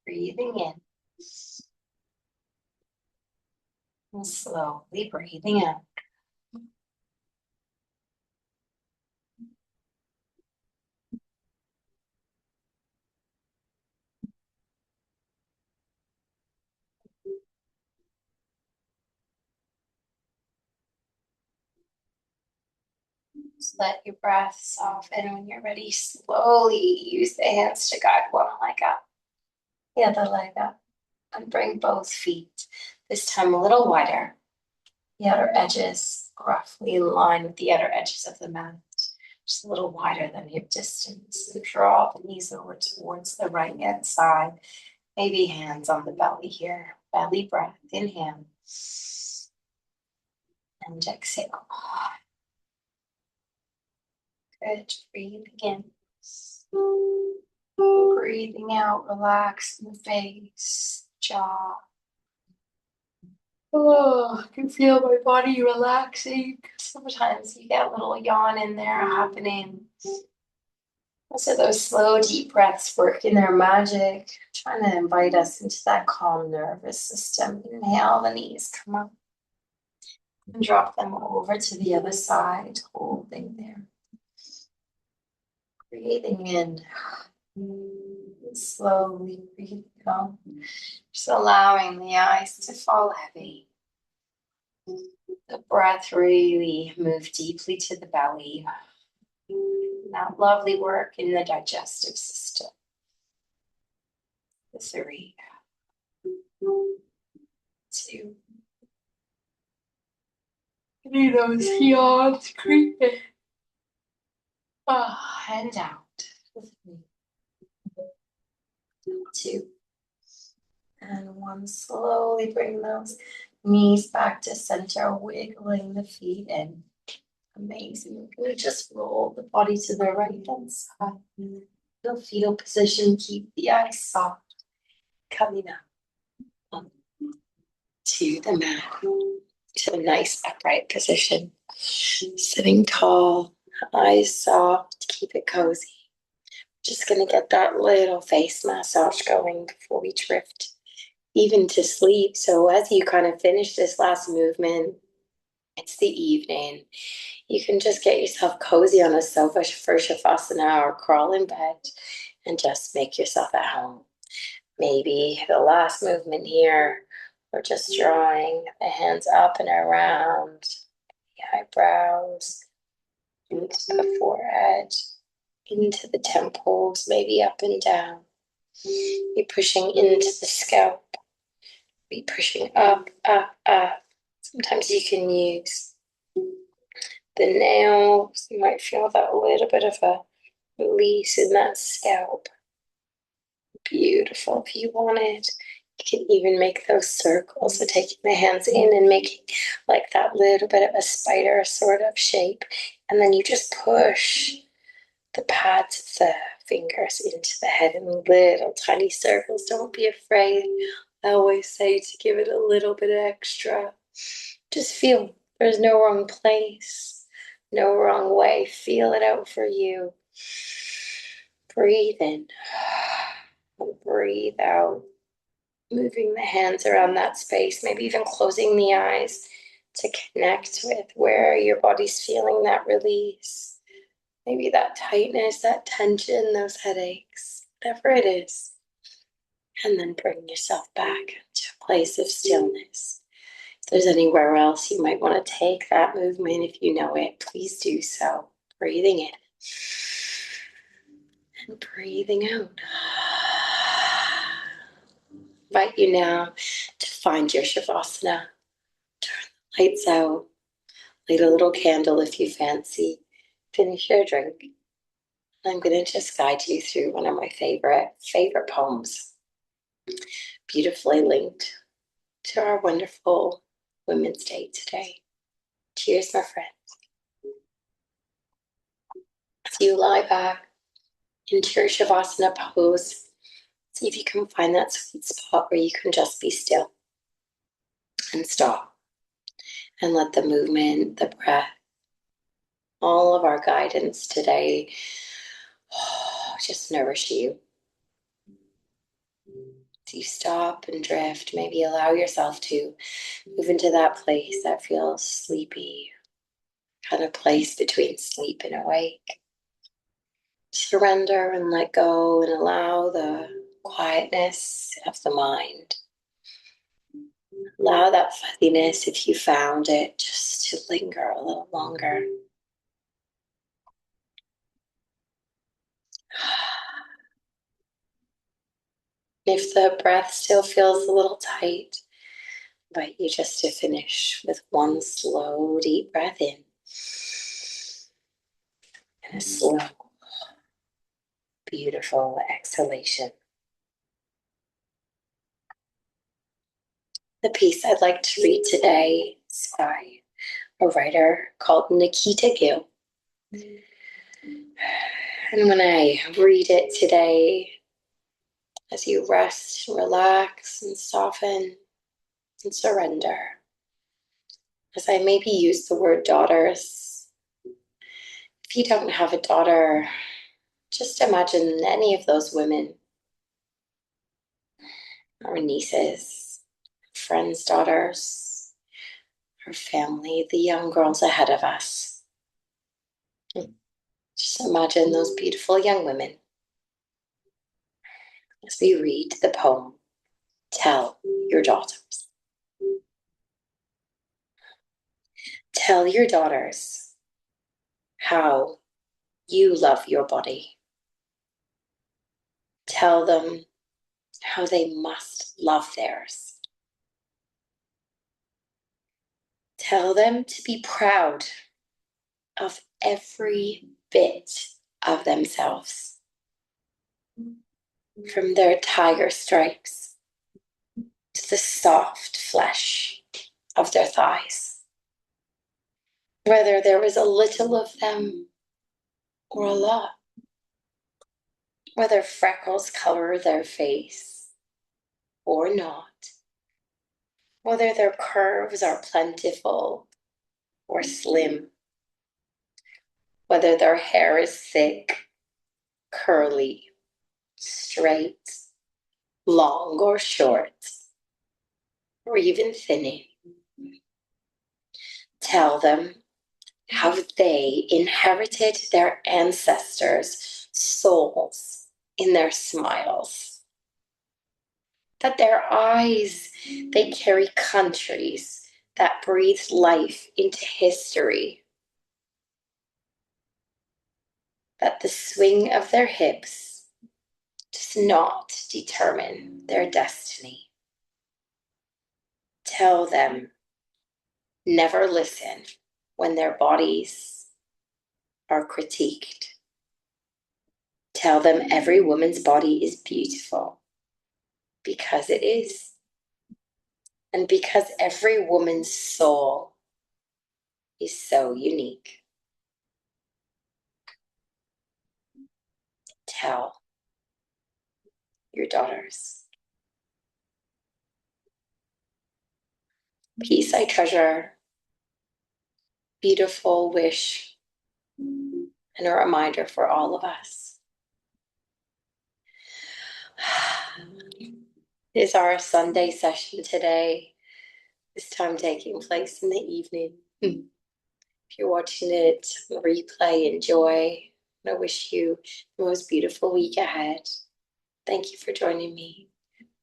Breathing in. And slowly breathing out. Just let your breath soften. When you're ready, slowly use the hands to guide one leg up, the other leg up, and bring both feet, this time a little wider. The outer edges roughly in line with the outer edges of the mat, just a little wider than hip distance. And draw the knees over towards the right hand side. Maybe hands on the belly here. Belly breath, inhale. And exhale. Good. Breathing in. Breathing out, relax in the face, jaw. Oh, I can feel my body relaxing. Sometimes you get a little yawn in there happening. So those slow, deep breaths working their magic, trying to invite us into that calm nervous system. Inhale, the knees come up. And drop them over to the other side, holding there. Breathing in. Slowly breathing out. Just allowing the eyes to fall heavy. The breath really move deeply to the belly. That lovely work in the digestive system. The 3, 2. Need those yawns creeping. And out. 2. And 1. Slowly bring those knees back to center, wiggling the feet in. Amazing. We're going to just roll the body to the right hand side. The fetal position, keep the eyes soft. Coming up to the mat, to a nice upright position. Sitting tall, eyes soft, keep it cozy. Just going to get that little face massage going before we drift even to sleep. So as you kind of finish this last movement, it's the evening. You can just get yourself cozy on a sofa for Shavasana or crawl in bed and just make yourself at home. Maybe the last movement here, we're just drawing the hands up and around the eyebrows, into the forehead, into the temples, maybe up and down. Be pushing into the scalp. Be pushing up, up, up. Sometimes you can use the nails. You might feel that little bit of a release in that scalp. Beautiful. If you wanted, you can even make those circles. So taking the hands in and making like that little bit of a spider sort of shape. And then you just push the pads of the fingers into the head in little tiny circles. Don't be afraid. I always say to give it a little bit extra. Just feel there's no wrong place, no wrong way. Feel it out for you. Breathe in and breathe out. Moving the hands around that space, maybe even closing the eyes to connect with where your body's feeling that release. Maybe that tightness, that tension, those headaches, whatever it is. And then bring yourself back to a place of stillness. If there's anywhere else you might want to take that movement, if you know it, please do so. Breathing in and breathing out. Invite you now to find your Shavasana. Turn the lights out. Light a little candle if you fancy. Finish your drink. I'm going to just guide you through one of my favorite poems, beautifully linked to our wonderful Women's Day today. Cheers, my friends. As you lie back into your Shavasana pose, see if you can find that sweet spot where you can just be still and stop and let the movement, the breath, all of our guidance today just nourish you. So you stop and drift, maybe allow yourself to move into that place that feels sleepy, kind of place between sleep and awake. Surrender and let go and allow the quietness of the mind. Allow that fuzziness, if you found it, just to linger a little longer. If the breath still feels a little tight, I invite you just to finish with one slow, deep breath in and a slow, beautiful exhalation. The piece I'd like to read today is by a writer called Nikita Gill. And when I read it today, as you rest, relax, and soften and surrender, as I maybe use the word daughters, if you don't have a daughter, just imagine any of those women, our nieces, friends' daughters, our family, the young girls ahead of us. Just imagine those beautiful young women as we read the poem, Tell Your Daughters. Tell your daughters how you love your body. Tell them how they must love theirs. Tell them to be proud of every bit of themselves, from their tiger stripes to the soft flesh of their thighs. Whether there was a little of them or a lot, whether freckles color their face or not, whether their curves are plentiful or slim, whether their hair is thick, curly, straight, long or short, or even thinning. Tell them how they inherited their ancestors' souls in their smiles. That their eyes, they carry countries that breathe life into history. That the swing of their hips does not determine their destiny. Tell them never listen when their bodies are critiqued. Tell them every woman's body is beautiful because it is. And because every woman's soul is so unique. Tell your daughters. Peace I treasure, beautiful wish, and a reminder for all of us. It is our Sunday session today, this time taking place in the evening. If you're watching it on replay, enjoy. I wish you the most beautiful week ahead. Thank you for joining me.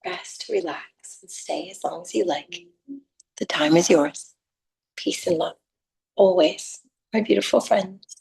rest, relax, and stay as long as you like. The time is yours. Peace and love, always, my beautiful friends.